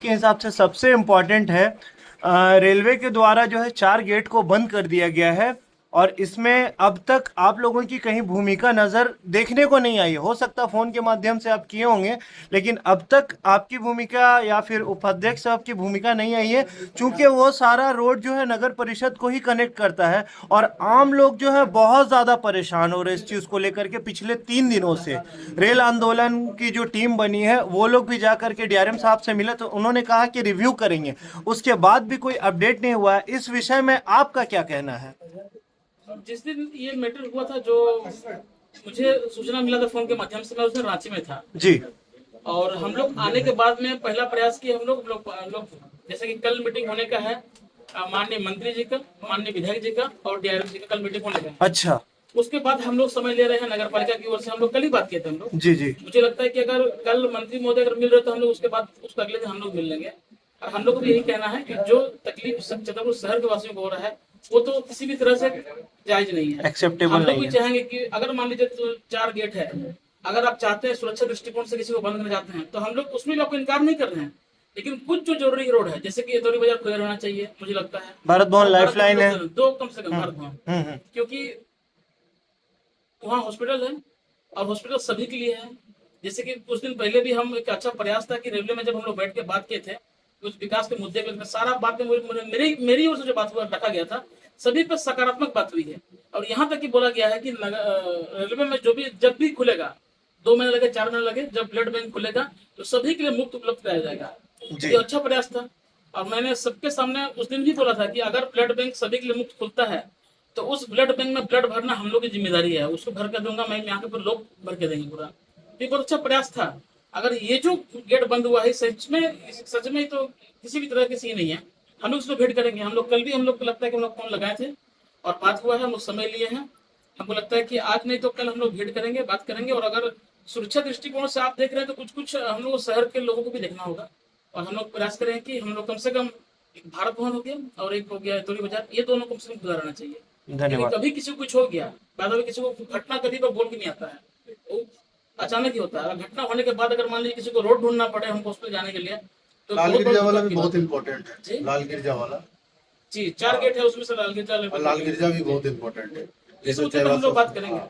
के हिसाब से सबसे इम्पोर्टेंट है। रेलवे के द्वारा जो है 4 गेट को बंद कर दिया गया है और इसमें अब तक आप लोगों की कहीं भूमिका नज़र देखने को नहीं आई है। हो सकता है फ़ोन के माध्यम से आप किए होंगे, लेकिन अब तक आपकी भूमिका या फिर उपाध्यक्ष साहब की भूमिका नहीं आई है, क्योंकि वो सारा रोड जो है नगर परिषद को ही कनेक्ट करता है और आम लोग जो है बहुत ज़्यादा परेशान हो रहे हैं इस चीज़ को लेकर के। पिछले 3 दिनों से रेल आंदोलन की जो टीम बनी है वो लोग भी जा करके डीआरएम साहब से मिले, तो उन्होंने कहा कि रिव्यू करेंगे, उसके बाद भी कोई अपडेट नहीं हुआ है। इस विषय में आपका क्या कहना है? जिस दिन ये मैटर हुआ था, जो मुझे सूचना मिला था फोन के माध्यम से, मैं उस दिन रांची में था जी। और हम लोग आने के बाद में पहला प्रयास किया। हम लोग जैसे कि कल मीटिंग होने का है, माननीय मंत्री जी का, माननीय विधायक जी का और डीआरएम जी का कल मीटिंग होने का है। अच्छा। उसके बाद हम लोग समय ले रहे हैं नगर पालिका की ओर से। हम लोग कल ही बात किए थे हम लोग। जी जी। मुझे लगता है कि अगर कल मंत्री महोदय अगर मिल रहे तो हम लोग उसके बाद उसको अगले दिन हम लोग मिल लेंगे। और हम लोग को भी यही कहना है कि जो तकलीफ छतरपुर शहर के वासियों को हो रहा है वो तो किसी भी तरह से जायज नहीं है, एक्सेप्टेबल हम लोग नहीं भी है। चाहेंगे कि अगर मान लीजिए तो 4 गेट है, अगर आप चाहते हैं सुरक्षा दृष्टिकोण से किसी को बंद करना चाहते हैं तो हम लोग उसमें भी आपको इनकार नहीं कर रहे हैं। लेकिन कुछ जो जरूरी रोड है, जैसे कि एतौरी बाजार खुला रहना चाहिए मुझे लगता है। भारत भवन और लाइफलाइन है। दो कम से कम भारत भवन, हम्म। क्योंकि वहाँ हॉस्पिटल है और हॉस्पिटल सभी के लिए है। जैसे कि कुछ दिन पहले भी हम एक अच्छा प्रयास था कि रेलवे में जब हम लोग बैठ के बात किए थे उस विकास के मुद्दे पे, सारा बात में मेरी ओर से जो बात हुआ रखा गया था, सभी पर सकारात्मक बात हुई है। और यहाँ तक कि बोला गया है कि रेलवे में जो भी जब भी खुलेगा, 2 महीने लगे 4 महीने लगे, जब ब्लड बैंक खुलेगा तो सभी के लिए मुफ्त उपलब्ध कराया जाएगा। ये अच्छा प्रयास था और मैंने सबके सामने उस दिन भी बोला था कि अगर ब्लड बैंक सभी के लिए मुफ्त खुलता है तो उस ब्लड बैंक में ब्लड भरना हम लोग की जिम्मेदारी है। उसको भर कर दूंगा मैं, यहाँ के पूरे लोग भर के देंगे पूरा। ये बहुत अच्छा प्रयास था। अगर ये जो गेट बंद हुआ है सच में तो किसी भी तरह की सी नहीं है। हम लोग उसको भेंट करेंगे। हम लोग कल भी, हम लोग को लगता है कि हम लोग फोन लगाए थे और बात हुआ है, हम लोग समय लिए हैं। हमको लगता है कि आज नहीं तो कल हम लोग भेंट करेंगे, बात करेंगे। और अगर सुरक्षा दृष्टिकोण से आप देख रहे हैं तो कुछ कुछ हम लोग शहर के लोगों को भी देखना होगा और हम लोग प्रयास करें कि हम लोग कम से कम एक भारत भवन हो गया और एक हो गया एतौरी बाजार, ये दोनों कम से कम खुला रहना चाहिए। क्योंकि धन्यवाद। कभी किसी को कुछ हो गया, बाद में किसी को घटना कभी तो बोल के नहीं आता है, वो अचानक ही होता है। घटना होने के बाद अगर मान लीजिए किसी को रोड ढूंढना पड़े हमको हॉस्पिटल जाने के लिए तो लाल बहुत गिरजा बड़ी वाला दिक्कत भी की बहुत बात है। इम्पोर्टेंट जी? है। लाल गिरजा वाला जी 4 गेट है उसमें से लाल गिरजा और लाल गिरजा भी बहुत इम्पोर्टेंट है। इस मुद्दे पर हम लोग बात करेंगे।